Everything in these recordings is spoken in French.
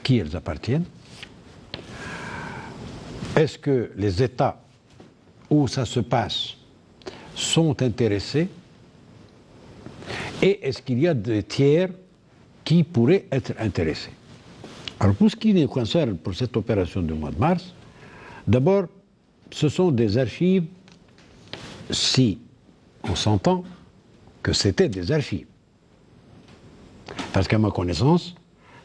qui elles appartiennent. Est-ce que les États où ça se passe sont intéressés? Et est-ce qu'il y a des tiers qui pourraient être intéressés? Alors, pour ce qui nous concerne pour cette opération du mois de mars, d'abord, ce sont des archives, si on s'entend que c'était des archives. Parce qu'à ma connaissance,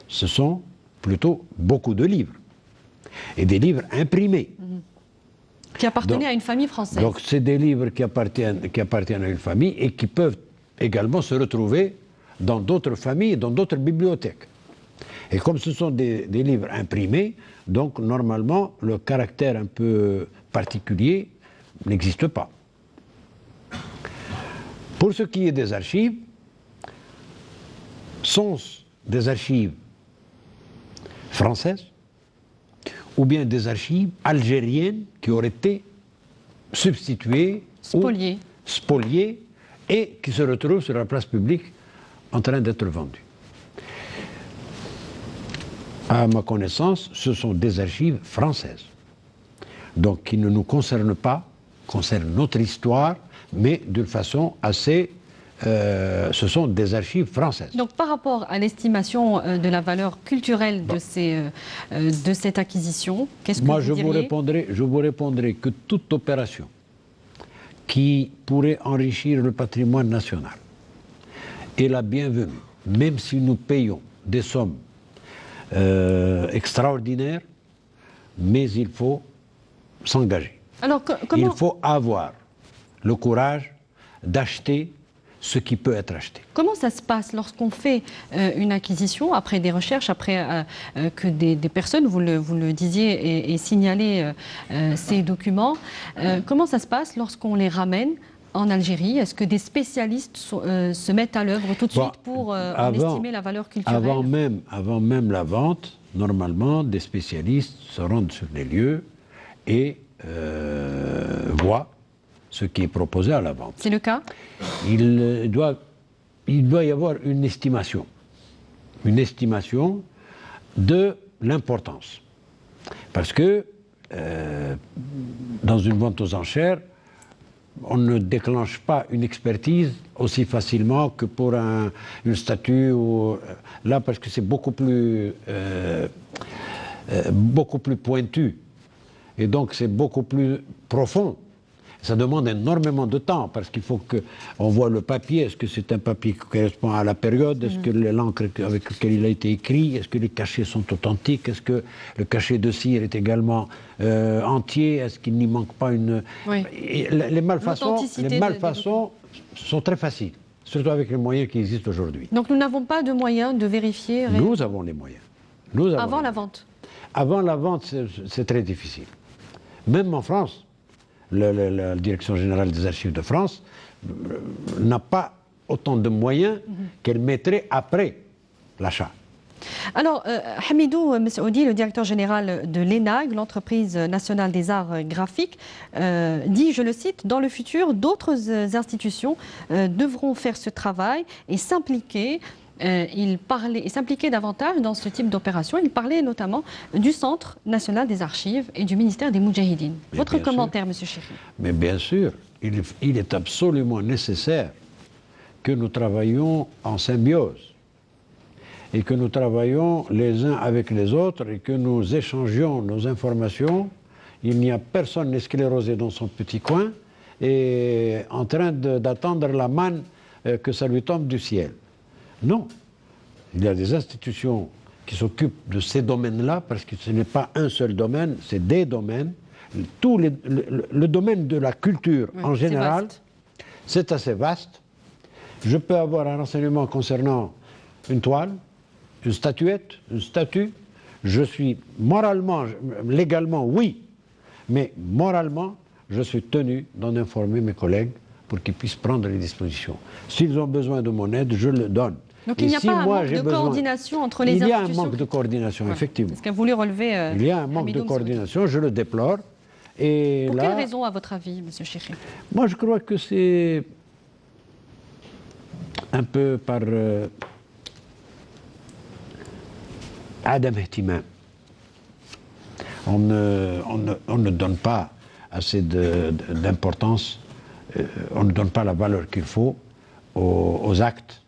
ce sont plutôt beaucoup de livres. Et des livres imprimés. Qui appartenaient à une famille française. Donc, c'est des livres qui appartiennent à une famille et qui peuvent également se retrouver dans d'autres familles, dans d'autres bibliothèques. Et comme ce sont des livres imprimés, donc normalement, le caractère un peu particulier n'existe pas. Pour ce qui est des archives, sont des archives françaises ou bien des archives algériennes qui auraient été substituées spoliées. ou spoliées et qui se retrouvent sur la place publique en train d'être vendues. À ma connaissance, ce sont des archives françaises, donc qui ne nous concernent pas, concernent notre histoire, mais d'une façon assez... ce sont des archives françaises. Donc par rapport à l'estimation de la valeur culturelle de cette acquisition, qu'est-ce que vous diriez? Je vous répondrai que toute opération qui pourrait enrichir le patrimoine national est la bienvenue, même si nous payons des sommes extraordinaires, mais il faut s'engager. Alors, il faut avoir le courage d'acheter ce qui peut être acheté. Comment ça se passe lorsqu'on fait une acquisition, après des recherches, après que des personnes, vous le disiez, aient signalé ces documents, comment ça se passe lorsqu'on les ramène en Algérie? Est-ce que des spécialistes se mettent à l'œuvre tout de suite pour en estimer la valeur culturelle? Avant même la vente, normalement, des spécialistes se rendent sur les lieux et voient ce qui est proposé à la vente. C'est le cas? Il doit y avoir une estimation de l'importance. Parce que dans une vente aux enchères, on ne déclenche pas une expertise aussi facilement que pour une statue. Là, parce que c'est beaucoup plus pointu. Et donc, c'est beaucoup plus profond. Ça demande énormément de temps parce qu'il faut qu'on voit le papier. Est-ce que c'est un papier qui correspond à la période? Est-ce que l'encre avec laquelle il a été écrit? Est-ce que les cachets sont authentiques? Est-ce que le cachet de cire est également entier? Est-ce qu'il n'y manque pas une... Oui. Les malfaçons sont très faciles, surtout avec les moyens qui existent aujourd'hui. Donc nous n'avons pas de moyens de vérifier... Nous avons les moyens. Avant la vente? Avant la vente, c'est très difficile. Même en France, la Direction générale des archives de France n'a pas autant de moyens qu'elle mettrait après l'achat. Alors, Hamidou Messoudi, le directeur général de l'ENAG, l'entreprise nationale des arts graphiques, dit, je le cite, « Dans le futur, d'autres institutions devront faire ce travail et s'impliquer davantage dans ce type d'opération. » Il parlait notamment du Centre national des archives et du ministère des Moudjahidines. Votre commentaire, M. Chérif? Mais bien sûr, il est absolument nécessaire que nous travaillions en symbiose et que nous travaillions les uns avec les autres et que nous échangions nos informations. Il n'y a personne n'est sclérosé dans son petit coin et en train d'attendre la manne que ça lui tombe du ciel. Non, il y a des institutions qui s'occupent de ces domaines-là, parce que ce n'est pas un seul domaine, c'est des domaines. Le domaine de la culture en général, c'est assez vaste. Je peux avoir un renseignement concernant une toile, une statuette, une statue. Je suis moralement, légalement, oui, mais moralement, je suis tenu d'en informer mes collègues pour qu'ils puissent prendre les dispositions. S'ils ont besoin de mon aide, je le donne. Donc il n'y a pas un manque de coordination entre les institutions? Il y a un manque de coordination, effectivement. Est-ce que vous voulez relever il y a un manque de coordination, je le déplore. Et pour quelle raison, à votre avis, M. Chérif? Moi, je crois que c'est un peu par عدم اهتمام. On ne donne pas assez d'importance, on ne donne pas la valeur qu'il faut aux actes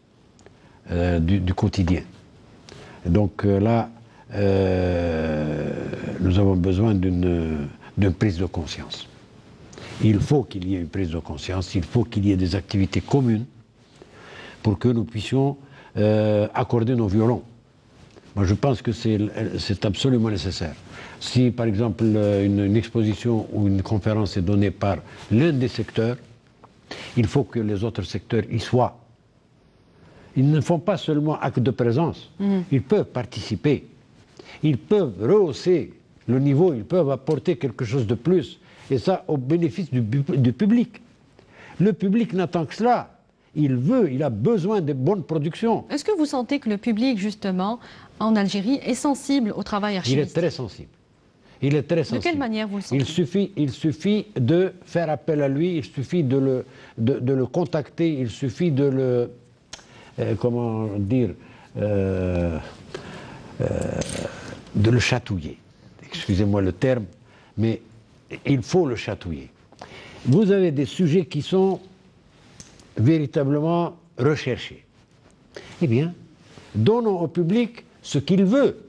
du quotidien. Et donc là, nous avons besoin d'une prise de conscience. Il faut qu'il y ait une prise de conscience, il faut qu'il y ait des activités communes pour que nous puissions accorder nos violons. Moi, je pense que c'est absolument nécessaire. Si, par exemple, une exposition ou une conférence est donnée par l'un des secteurs, il faut que les autres secteurs y soient. Ils ne font pas seulement acte de présence, ils peuvent participer, ils peuvent rehausser le niveau, ils peuvent apporter quelque chose de plus, et ça au bénéfice du public. Le public n'attend que cela. Il a besoin de bonnes productions. Est-ce que vous sentez que le public, justement, en Algérie, est sensible au travail archiviste? Il est très sensible. Il est très sensible. De quelle manière vous le sentez? Il suffit de faire appel à lui, il suffit de le contacter, il suffit de le... comment dire, de le chatouiller. Excusez-moi le terme, mais il faut le chatouiller. Vous avez des sujets qui sont véritablement recherchés. Eh bien, donnons au public ce qu'il veut.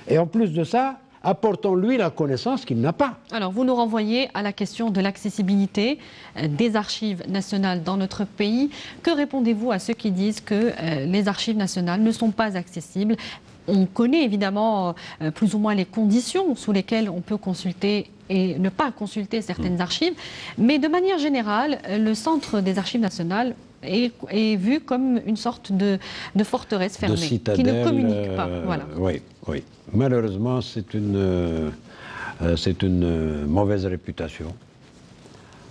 Et en plus de ça, apportons-lui la connaissance qu'il n'a pas. Alors, vous nous renvoyez à la question de l'accessibilité des archives nationales dans notre pays. Que répondez-vous à ceux qui disent que les archives nationales ne sont pas accessibles? On connaît évidemment plus ou moins les conditions sous lesquelles on peut consulter et ne pas consulter certaines archives, mais de manière générale, le centre des archives nationales est vu comme une sorte de forteresse fermée, qui ne communique pas. Voilà. Oui, oui. Malheureusement, c'est une mauvaise réputation.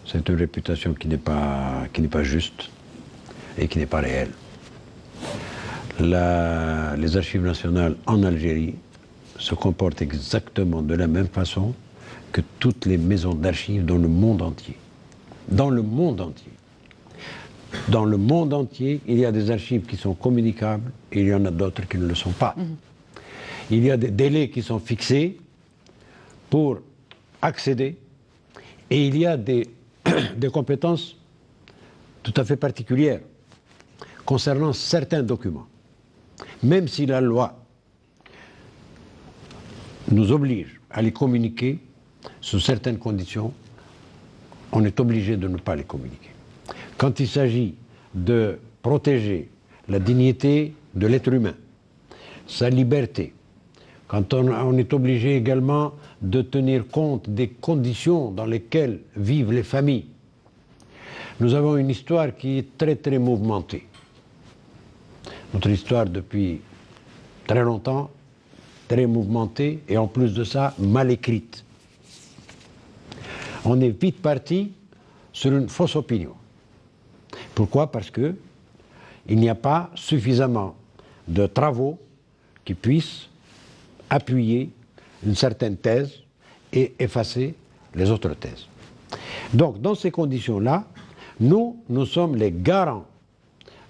C'est une réputation qui n'est pas juste et qui n'est pas réelle. Les archives nationales en Algérie se comportent exactement de la même façon que toutes les maisons d'archives dans le monde entier. Dans le monde entier. Dans le monde entier, il y a des archives qui sont communicables et il y en a d'autres qui ne le sont pas. Il y a des délais qui sont fixés pour accéder et il y a des compétences tout à fait particulières concernant certains documents. Même si la loi nous oblige à les communiquer sous certaines conditions, on est obligé de ne pas les communiquer. Quand il s'agit de protéger la dignité de l'être humain, sa liberté, quand on est obligé également de tenir compte des conditions dans lesquelles vivent les familles, nous avons une histoire qui est très très mouvementée. Notre histoire depuis très longtemps, très mouvementée et en plus de ça, mal écrite. On est vite parti sur une fausse opinion. Pourquoi? Parce qu'il n'y a pas suffisamment de travaux qui puissent appuyer une certaine thèse et effacer les autres thèses. Donc, dans ces conditions-là, nous sommes les garants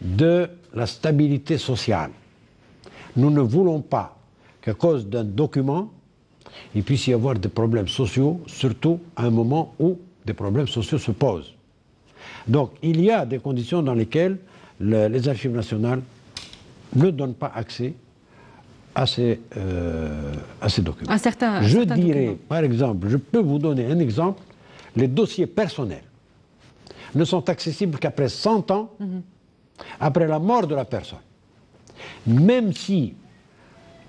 de la stabilité sociale. Nous ne voulons pas qu'à cause d'un document, il puisse y avoir des problèmes sociaux, surtout à un moment où des problèmes sociaux se posent. Donc, il y a des conditions dans lesquelles les archives nationales ne donnent pas accès à ces documents. Je dirais, par exemple, je peux vous donner un exemple, les dossiers personnels ne sont accessibles qu'après 100 ans, après la mort de la personne. Même si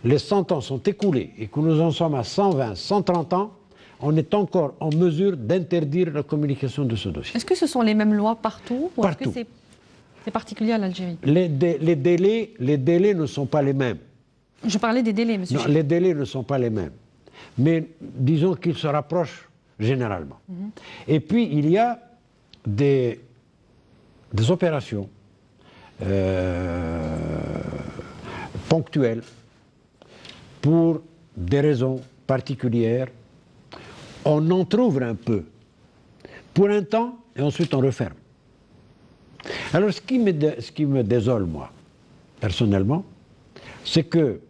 les 100 ans sont écoulés et que nous en sommes à 120, 130 ans, on est encore en mesure d'interdire la communication de ce dossier. Est-ce que ce sont les mêmes lois partout ou partout. est-ce que c'est particulier à l'Algérie? Les délais ne sont pas les mêmes. Je parlais des délais, monsieur. Non, les délais ne sont pas les mêmes. Mais disons qu'ils se rapprochent généralement. Et puis, il y a des opérations ponctuelles pour des raisons particulières. On entrouvre un peu pour un temps et ensuite on referme. Alors ce qui me désole, moi, personnellement, c'est que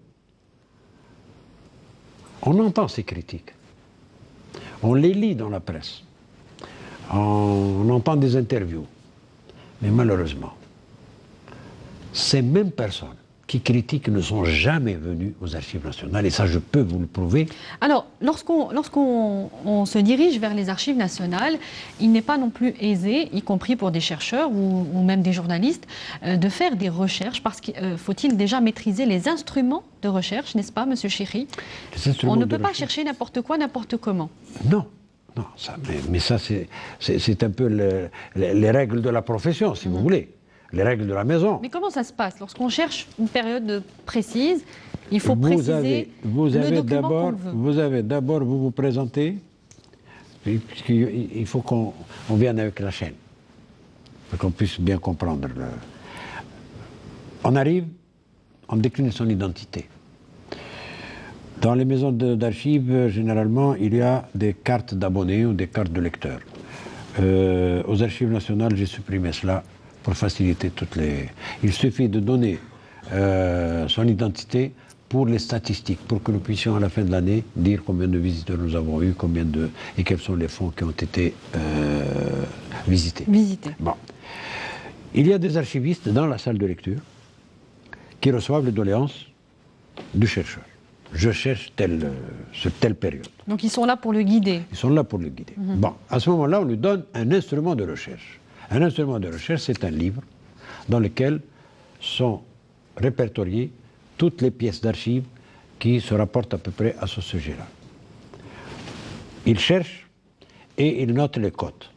On entend ces critiques. On les lit dans la presse. On entend des interviews. Mais malheureusement, ces mêmes personnes qui critiquent ne sont jamais venues aux Archives nationales, et ça je peux vous le prouver. Alors, lorsqu'on se dirige vers les Archives nationales, il n'est pas non plus aisé, y compris pour des chercheurs ou même des journalistes, de faire des recherches, parce qu'il faut-il déjà maîtriser les instruments de recherche, n'est-ce pas, Monsieur Chéry? On ne peut pas chercher n'importe quoi, n'importe comment. Non. Non, ça, mais ça, c'est un peu les règles de la profession, si vous voulez, les règles de la maison. Mais comment ça se passe? Lorsqu'on cherche une période précise, il faut préciser le document qu'on veut. Vous vous présentez, puisqu'il faut qu'on vienne avec la chaîne, pour qu'on puisse bien comprendre. On arrive, on décline son identité. Dans les maisons d'archives, généralement, il y a des cartes d'abonnés ou des cartes de lecteurs. Aux Archives nationales, j'ai supprimé cela pour faciliter toutes les... Il suffit de donner son identité pour les statistiques, pour que nous puissions à la fin de l'année dire combien de visiteurs nous avons eu, et quels sont les fonds qui ont été visités. Bon. Il y a des archivistes dans la salle de lecture qui reçoivent les doléances du chercheur. Je cherche sur telle période. Donc ils sont là pour le guider. Ils sont là pour le guider. Bon, à ce moment-là, on lui donne un instrument de recherche. Un instrument de recherche, c'est un livre dans lequel sont répertoriées toutes les pièces d'archives qui se rapportent à peu près à ce sujet-là. Il cherche et il note les cotes.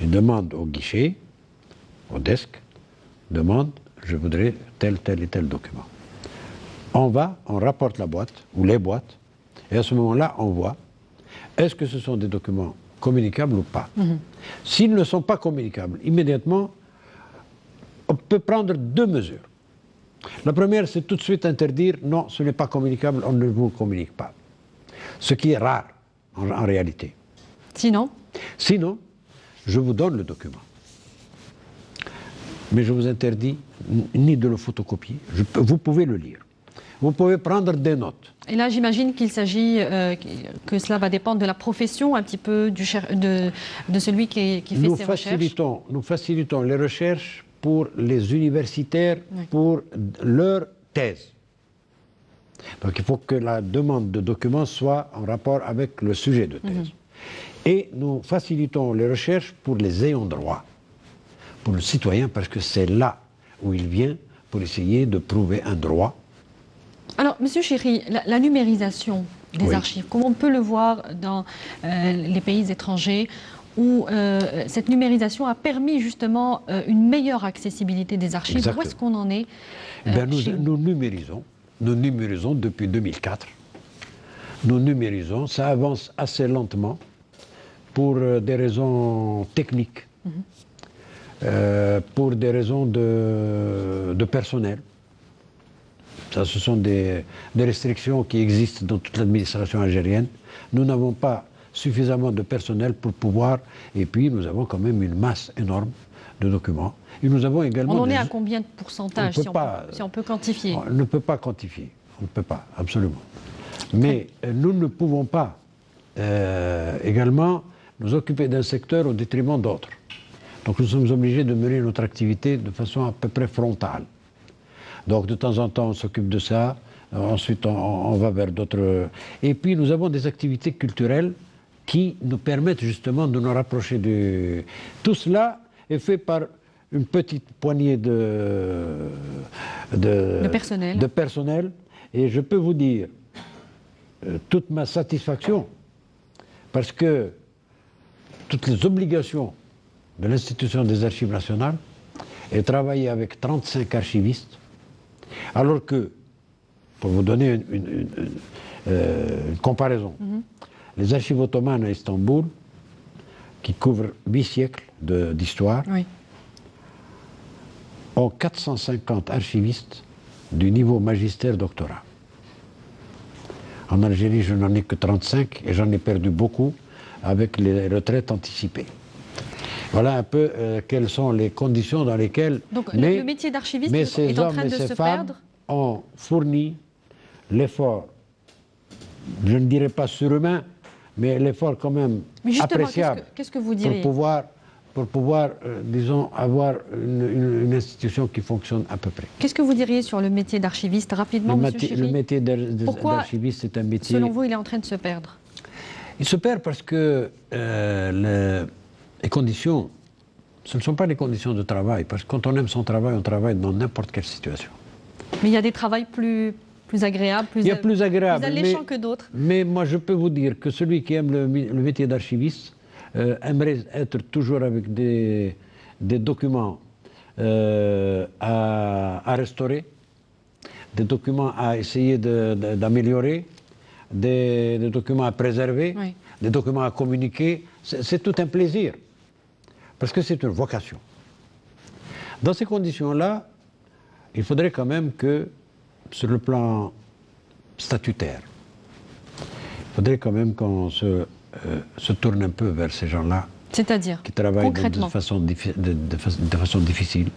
Il demande au guichet, au desk, demande, je voudrais tel et tel document. On rapporte la boîte, ou les boîtes, et à ce moment-là, on voit, est-ce que ce sont des documents communicables ou pas? S'ils ne sont pas communicables, immédiatement, on peut prendre deux mesures. La première, c'est tout de suite interdire, non, ce n'est pas communicable, on ne vous le communique pas. Ce qui est rare, en réalité. Sinon, je vous donne le document. Mais je vous interdis ni de le photocopier, vous pouvez le lire. Vous pouvez prendre des notes. Et là, j'imagine qu'il s'agit, que cela va dépendre de la profession, un petit peu de celui qui fait ses recherches. Nous facilitons les recherches pour les universitaires, pour leur thèse. Donc il faut que la demande de documents soit en rapport avec le sujet de thèse. Et nous facilitons les recherches pour les ayants droit, pour le citoyen, parce que c'est là où il vient pour essayer de prouver un droit. Alors, Monsieur Chéry, la numérisation des archives, comme on peut le voir dans les pays étrangers, où cette numérisation a permis justement une meilleure accessibilité des archives. Exactement. Où est-ce qu'on en est nous numérisons depuis 2004. Nous numérisons, ça avance assez lentement pour des raisons techniques, pour des raisons de personnel. Ça, ce sont des restrictions qui existent dans toute l'administration algérienne. Nous n'avons pas suffisamment de personnel pour pouvoir, et puis nous avons quand même une masse énorme de documents. Et nous avons également... On en est à combien de pourcentage, si on peut quantifier? On ne peut pas quantifier, on ne peut pas, absolument. Mais nous ne pouvons pas également nous occuper d'un secteur au détriment d'autres. Donc nous sommes obligés de mener notre activité de façon à peu près frontale. Donc de temps en temps, on s'occupe de ça, ensuite on va vers d'autres... Et puis nous avons des activités culturelles qui nous permettent justement de nous rapprocher de... Tout cela est fait par une petite poignée de personnel. Et je peux vous dire toute ma satisfaction, parce que toutes les obligations de l'institution des Archives nationales est travailler avec 35 archivistes, alors que, pour vous donner une comparaison, les archives ottomanes à Istanbul, qui couvrent 8 siècles d'histoire, ont 450 archivistes du niveau magistère doctorat. En Algérie, je n'en ai que 35 et j'en ai perdu beaucoup avec les retraites anticipées. Voilà un peu quelles sont les conditions dans lesquelles... Donc le métier d'archiviste est en train de se perdre. Ont fourni l'effort je ne dirais pas surhumain, mais l'effort quand même Mais justement, appréciable qu'est-ce que vous diriez pour pouvoir disons, avoir une institution qui fonctionne à peu près. Qu'est-ce que vous diriez sur le métier d'archiviste, rapidement, M. Chiri? Le métier d'archiviste, c'est un métier... Selon vous, il est en train de se perdre? Il se perd parce que les conditions, ce ne sont pas les conditions de travail, parce que quand on aime son travail, on travaille dans n'importe quelle situation. Mais il y a des travails plus agréables, plus alléchants que d'autres. Mais moi, je peux vous dire que celui qui aime le métier d'archiviste aimerait être toujours avec des documents à restaurer, des documents à essayer d'améliorer, des documents à préserver, oui, des documents à communiquer. C'est tout un plaisir, parce que c'est une vocation. Dans ces conditions-là, il faudrait quand même que, sur le plan statutaire, il faudrait quand même qu'on se tourne un peu vers ces gens-là. C'est-à-dire qui travaillent de façon difficile.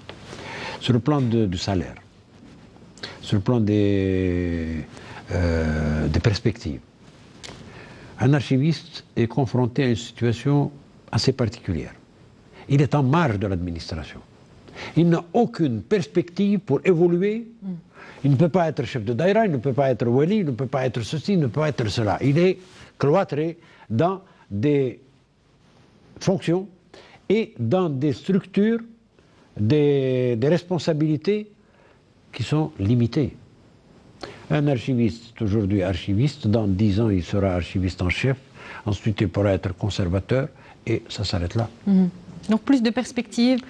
Sur le plan du salaire, sur le plan des perspectives. Un archiviste est confronté à une situation assez particulière. Il est en marge de l'administration. Il n'a aucune perspective pour évoluer. Il ne peut pas être chef de daïra, il ne peut pas être wali, il ne peut pas être ceci, il ne peut pas être cela. Il est cloîtré dans des fonctions et dans des structures, des responsabilités qui sont limitées. Un archiviste, aujourd'hui archiviste, dans 10 ans il sera archiviste en chef, ensuite il pourra être conservateur et ça s'arrête là. Donc plus de perspectives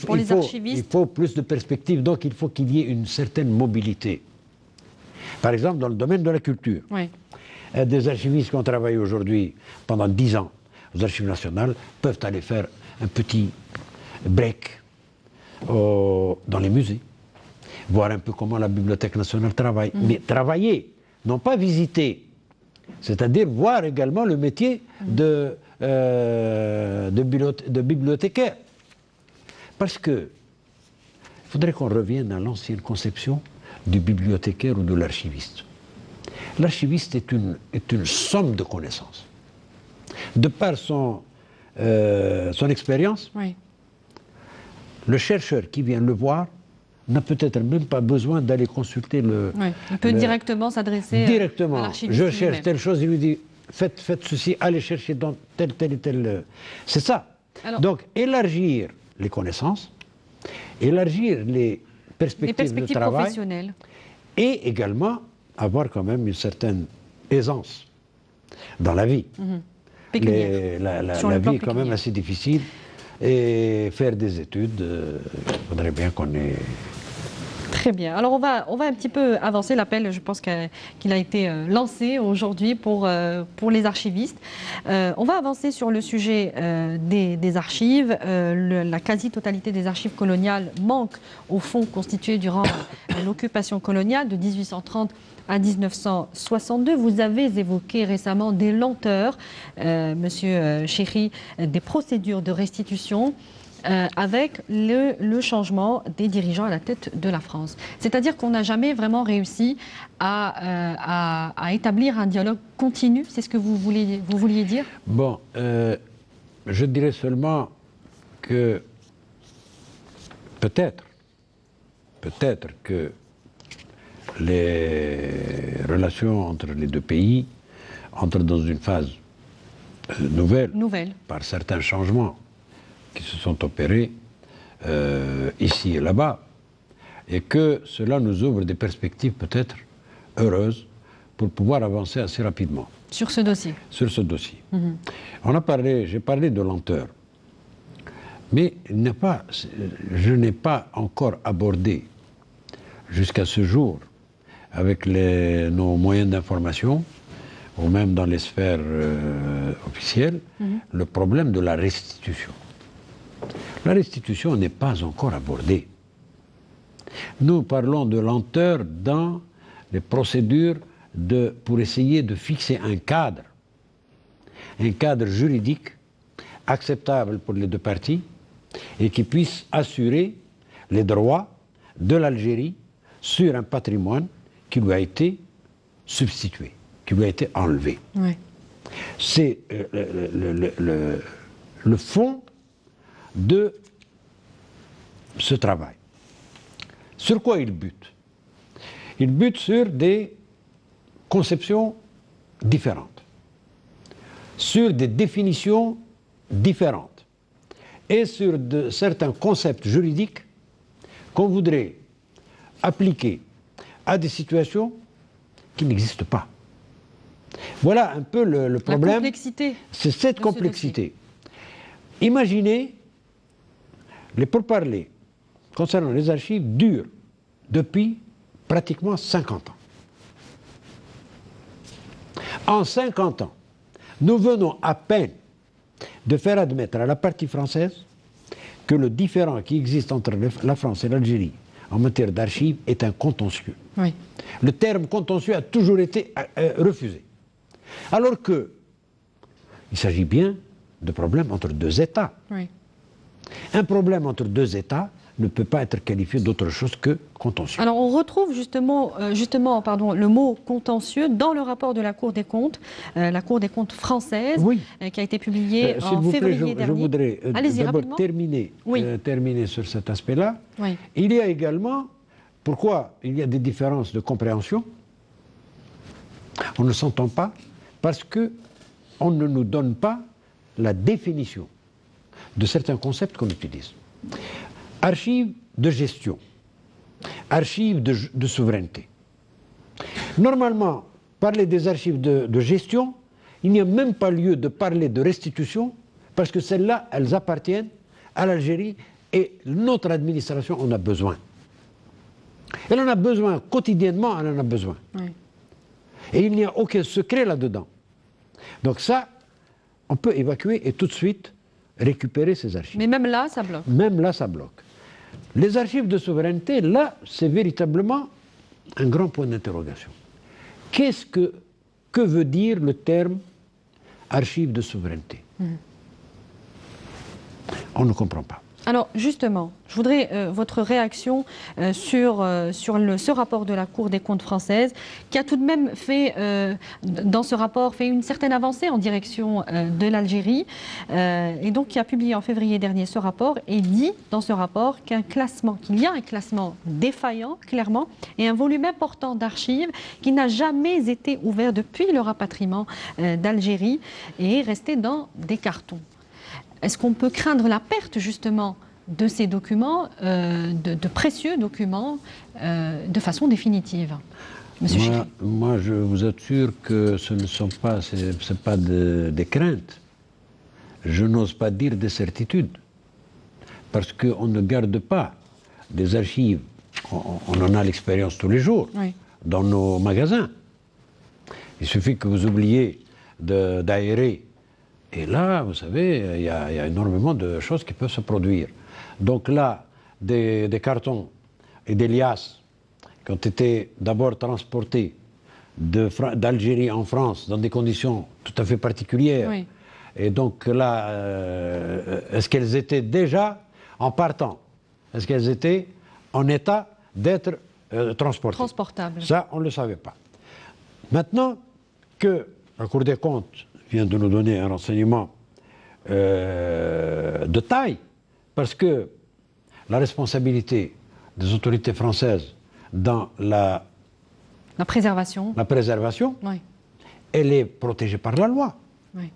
pour les archivistes. Il faut plus de perspectives, donc il faut qu'il y ait une certaine mobilité. Par exemple, dans le domaine de la culture, oui, des archivistes qui ont travaillé aujourd'hui pendant 10 ans aux archives nationales peuvent aller faire un petit break dans les musées, voir un peu comment la Bibliothèque nationale travaille. Mais travailler, non pas visiter, c'est-à-dire voir également le métier de bibliothécaire. Parce que il faudrait qu'on revienne à l'ancienne conception du bibliothécaire ou de l'archiviste. L'archiviste est une somme de connaissances. De par son expérience, oui, le chercheur qui vient le voir n'a peut-être même pas besoin d'aller consulter le... Oui, il peut directement s'adresser à l'archiviste. Je cherche telle chose, il lui dit faites ceci, allez chercher dans tel et tel... C'est ça. Alors, donc élargir les connaissances, élargir les perspectives de travail professionnelles, et également avoir quand même une certaine aisance dans la vie. La vie est quand même assez difficile et faire des études, il faudrait bien qu'on ait... Très bien. Alors on va un petit peu avancer. L'appel, je pense qu'il a été lancé aujourd'hui pour les archivistes. On va avancer sur le sujet des archives. La quasi-totalité des archives coloniales manque aux fonds constitués durant l'occupation coloniale de 1830 à 1962. Vous avez évoqué récemment des lenteurs, Monsieur Chiri, des procédures de restitution avec le changement des dirigeants à la tête de la France. C'est-à-dire qu'on n'a jamais vraiment réussi à établir un dialogue continu. C'est ce que vous vouliez dire? Bon, je dirais seulement que peut-être que les relations entre les deux pays entrent dans une phase nouvelle. Par certains changements qui se sont opérés ici et là-bas, et que cela nous ouvre des perspectives peut-être heureuses pour pouvoir avancer assez rapidement. Sur ce dossier? Sur ce dossier. J'ai parlé de lenteur, mais je n'ai pas encore abordé jusqu'à ce jour avec nos moyens d'information, ou même dans les sphères officielles, le problème de la restitution. La restitution n'est pas encore abordée. Nous parlons de lenteur dans les procédures pour essayer de fixer un cadre juridique acceptable pour les deux parties et qui puisse assurer les droits de l'Algérie sur un patrimoine qui lui a été substitué, qui lui a été enlevé. Oui. C'est le fond de ce travail. Sur quoi il bute? Il bute sur des conceptions différentes, sur des définitions différentes et sur certains concepts juridiques qu'on voudrait appliquer à des situations qui n'existent pas. Voilà un peu le problème. La complexité. C'est cette complexité. Imaginez, les pourparlers concernant les archives durent depuis pratiquement 50 ans. En 50 ans, nous venons à peine de faire admettre à la partie française que le différend qui existe entre la France et l'Algérie en matière d'archives est un contentieux. Oui. Le terme contentieux a toujours été refusé. Alors que il s'agit bien de problèmes entre deux États. Oui. Un problème entre deux États ne peut pas être qualifié d'autre chose que contentieux. Alors on retrouve justement le mot contentieux dans le rapport de la Cour des comptes, la Cour des comptes française, oui. Qui a été publié en février dernier. Je voudrais d'abord terminer sur cet aspect-là. Oui. Il y a également, pourquoi il y a des différences de compréhension? On ne s'entend pas parce qu'on ne nous donne pas la définition de certains concepts qu'on utilise. Archives de gestion, archives de souveraineté. Normalement, parler des archives de gestion, il n'y a même pas lieu de parler de restitution, parce que celles-là, elles appartiennent à l'Algérie et notre administration en a besoin. Elle en a besoin, quotidiennement, elle en a besoin. Oui. Et il n'y a aucun secret là-dedans. Donc ça, on peut évacuer et tout de suite récupérer ces archives. Mais même là, ça bloque. Même là, ça bloque. Les archives de souveraineté, là, c'est véritablement un grand point d'interrogation. Que veut dire le terme archives de souveraineté? On ne comprend pas. Alors justement, je voudrais votre réaction sur ce rapport de la Cour des comptes française, qui a tout de même fait, dans ce rapport, fait une certaine avancée en direction de l'Algérie, et donc qui a publié en février dernier ce rapport, et dit dans ce rapport qu'il y a un classement défaillant, clairement, et un volume important d'archives qui n'a jamais été ouvert depuis le rapatriement d'Algérie et est resté dans des cartons. Est-ce qu'on peut craindre la perte, justement, de ces documents, de précieux documents, de façon définitive? Monsieur Chikri. Moi, je vous assure que ce ne sont pas, c'est pas des craintes. Je n'ose pas dire des certitudes. Parce qu'on ne garde pas des archives. On en a l'expérience tous les jours, oui, dans nos magasins. Il suffit que vous oubliez d'aérer. Et là, vous savez, il y a énormément de choses qui peuvent se produire. Donc là, des cartons et des liasses qui ont été d'abord transportés d'Algérie en France dans des conditions tout à fait particulières. Oui. Et donc là, est-ce qu'elles étaient déjà en partant? Est-ce qu'elles étaient en état d'être transportées? Transportables. Ça, on ne le savait pas. Maintenant que la Cour des comptes vient de nous donner un renseignement de taille, parce que la responsabilité des autorités françaises dans la préservation, oui, elle est protégée par la loi. Oui.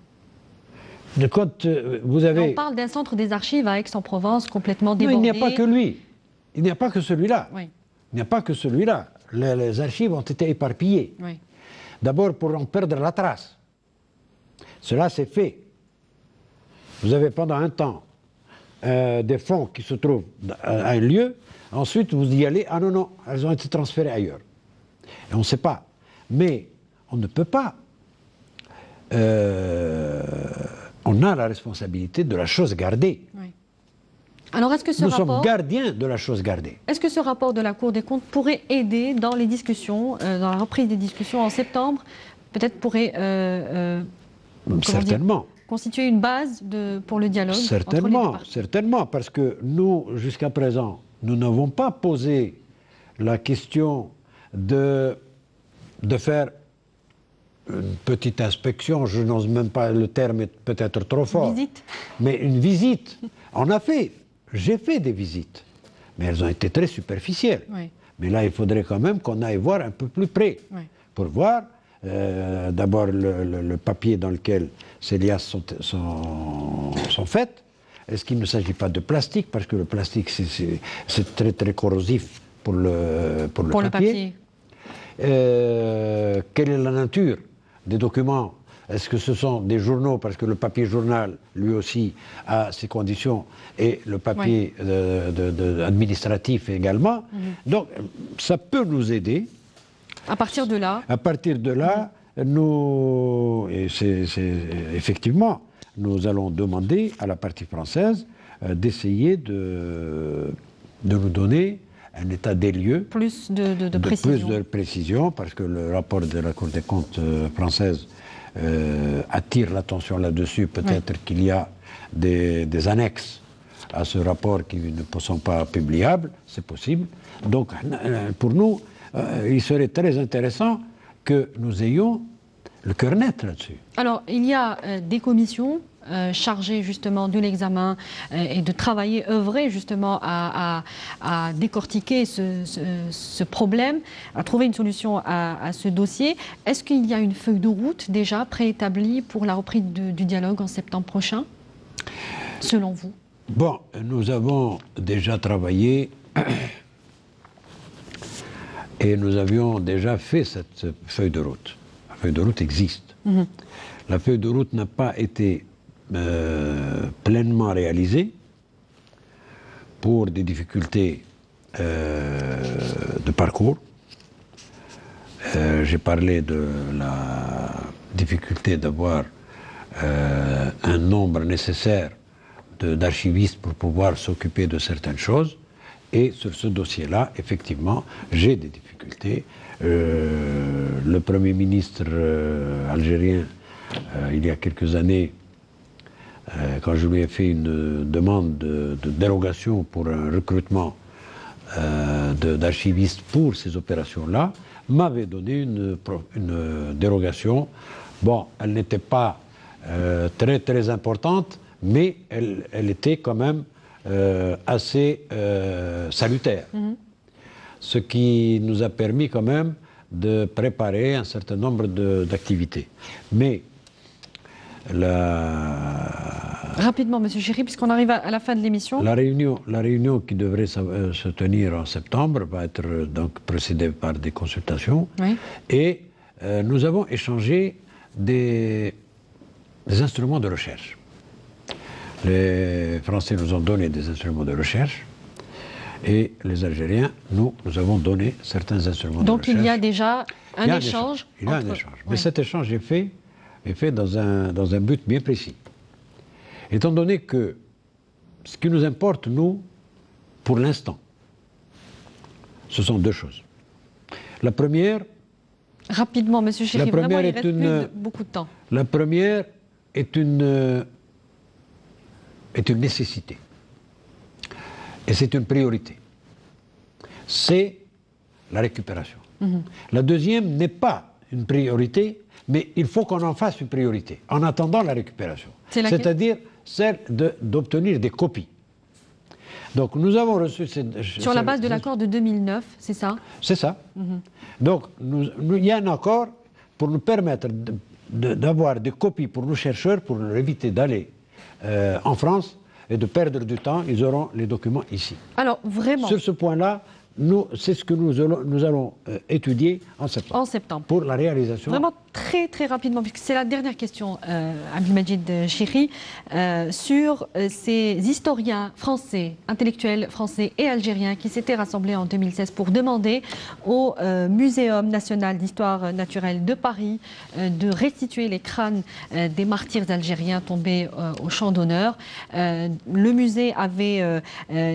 Quand vous avez... On parle d'un centre des archives à Aix-en-Provence complètement débordé. Non, il n'y a pas que lui. Il n'y a pas que celui-là. Oui. Il n'y a pas que celui-là. Les archives ont été éparpillées. Oui. D'abord pour en perdre la trace. Cela s'est fait. Vous avez pendant un temps des fonds qui se trouvent à un lieu, ensuite vous y allez, ah non, non, elles ont été transférées ailleurs. Et on ne sait pas. Mais on ne peut pas. On a la responsabilité de la chose gardée. Oui. Alors est-ce que Nous sommes gardiens de la chose gardée. Est-ce que ce rapport de la Cour des comptes pourrait aider dans les discussions, dans la reprise des discussions en septembre, peut-être pourrait certainement constituer une base pour le dialogue? Certainement, parce que nous, jusqu'à présent, nous n'avons pas posé la question de faire une petite inspection, je n'ose même pas, le terme est peut-être trop fort. Visite. Mais une visite, j'ai fait des visites, mais elles ont été très superficielles. Oui. Mais là, il faudrait quand même qu'on aille voir un peu plus près, Oui. pour voir d'abord le papier dans lequel ces liasses sont faites. Est-ce qu'il ne s'agit pas de plastique? Parce que le plastique, c'est très très corrosif pour le papier. Quelle est la nature des documents? Est-ce que ce sont des journaux? Parce que le papier journal, lui aussi, a ses conditions, et le papier administratif également. Donc, ça peut nous aider. À partir de là, effectivement, nous allons demander à la partie française d'essayer de nous donner un état des lieux. Plus de précision. Plus de précision, parce que le rapport de la Cour des comptes française attire l'attention là-dessus. Peut-être qu'il y a des annexes à ce rapport qui ne sont pas publiables, c'est possible. Donc, pour nous, il serait très intéressant que nous ayons le cœur net là-dessus. Alors, il y a des commissions chargées justement de l'examen et de travailler, œuvrer justement à décortiquer ce problème, à trouver une solution à ce dossier. Est-ce qu'il y a une feuille de route déjà préétablie pour la reprise du dialogue en septembre prochain, selon vous? Bon, nous avons déjà travaillé et nous avions déjà fait cette feuille de route. La feuille de route existe. La feuille de route n'a pas été pleinement réalisée pour des difficultés de parcours. J'ai parlé de la difficulté d'avoir un nombre nécessaire d'archivistes pour pouvoir s'occuper de certaines choses. Et sur ce dossier-là, effectivement, j'ai des difficultés. Le Premier ministre algérien, il y a quelques années, quand je lui ai fait une demande de dérogation pour un recrutement d'archivistes pour ces opérations-là, m'avait donné une dérogation. Bon, elle n'était pas très très importante, mais elle était quand même assez salutaire. Ce qui nous a permis quand même de préparer un certain nombre d'activités. Mais rapidement, M. Chéri, puisqu'on arrive à la fin de l'émission. La réunion qui devrait se tenir en septembre va être donc précédée par des consultations. Oui. Et nous avons échangé des instruments de recherche. Les Français nous ont donné des instruments de recherche et les Algériens, nous avons donné certains instruments de recherche. Donc il y a déjà un échange. Il y a un échange. Mais cet échange est fait dans un but bien précis. Étant donné que ce qui nous importe, nous, pour l'instant, ce sont deux choses. La première... Rapidement, M. Chéri, vraiment, il reste plus beaucoup de temps. La première est une nécessité. Et c'est une priorité. C'est la récupération. La deuxième n'est pas une priorité, mais il faut qu'on en fasse une priorité, en attendant la récupération. C'est-à-dire celle d'obtenir des copies. Donc nous avons reçu... Sur la base de l'accord de 2009, c'est ça? C'est ça. Donc il y a un accord pour nous permettre d'avoir des copies pour nos chercheurs, pour leur éviter d'aller en France et de perdre du temps. Ils auront les documents ici. Alors vraiment... Sur ce point-là, c'est ce que nous allons étudier en septembre. En septembre. Pour la réalisation. Vraiment très très rapidement, puisque c'est la dernière question, Abdelmajid Chéri, sur ces historiens français, intellectuels français et algériens qui s'étaient rassemblés en 2016 pour demander au Muséum national d'histoire naturelle de Paris de restituer les crânes des martyrs algériens tombés au champ d'honneur. Le musée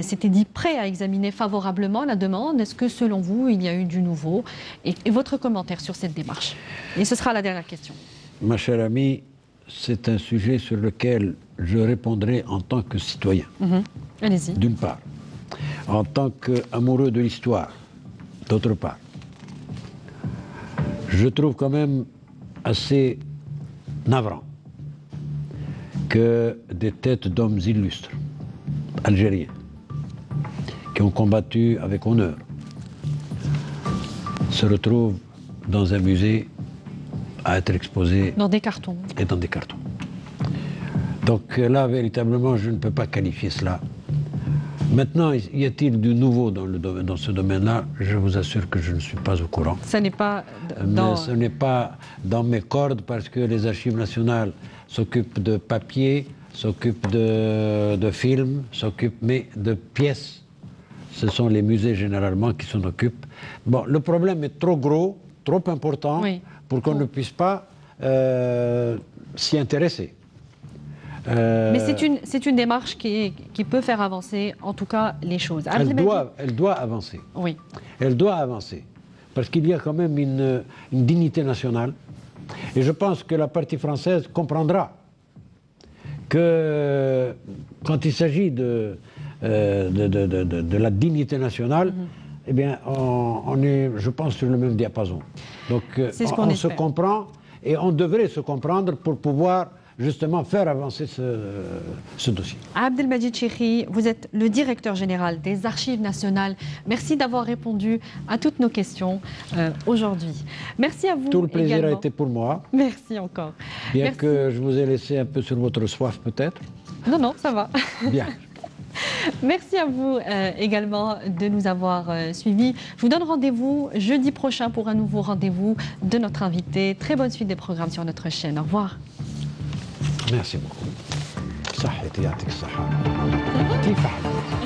s'était dit prêt à examiner favorablement la demande. Est-ce que selon vous, il y a eu du nouveau? Et votre commentaire sur cette démarche? Et ce sera la dernière question. Ma chère amie, c'est un sujet sur lequel je répondrai en tant que citoyen. Allez-y. D'une part. En tant qu'amoureux de l'histoire, d'autre part. Je trouve quand même assez navrant que des têtes d'hommes illustres, algériens, qui ont combattu avec honneur, se retrouvent dans un musée à être exposés Dans des cartons. et dans des cartons. Donc là, véritablement, je ne peux pas qualifier cela. Maintenant, y a-t-il du nouveau dans ce domaine-là? Je vous assure que je ne suis pas au courant. Ça n'est pas Mais ce n'est pas dans mes cordes parce que les archives nationales s'occupent de papier, s'occupent de films, s'occupent mais de pièces. Ce sont les musées généralement qui s'en occupent. Bon, le problème est trop gros, trop important pour qu'on ne puisse pas s'y intéresser. Mais c'est une démarche qui peut faire avancer, en tout cas, les choses. Elle doit avancer. Oui. Elle doit avancer. Parce qu'il y a quand même une dignité nationale. Et je pense que la partie française comprendra que quand il s'agit de la dignité nationale, eh bien, on est, je pense, sur le même diapason. Donc, on se comprend et on devrait se comprendre pour pouvoir justement faire avancer ce dossier. Abdelmajid Chekhi, vous êtes le directeur général des Archives nationales. Merci d'avoir répondu à toutes nos questions aujourd'hui. Merci à vous. Tout le plaisir également. a été pour moi. Merci encore. Bien Merci. que je vous ai laissé un peu sur votre soif peut-être. Non, non, ça va. Bien. Merci à vous également de nous avoir suivis. Je vous donne rendez-vous jeudi prochain pour un nouveau rendez-vous de notre invité. Très bonne suite des programmes sur notre chaîne. Au revoir. Merci beaucoup. صحتي يعطيك الصحة. كيف حالك؟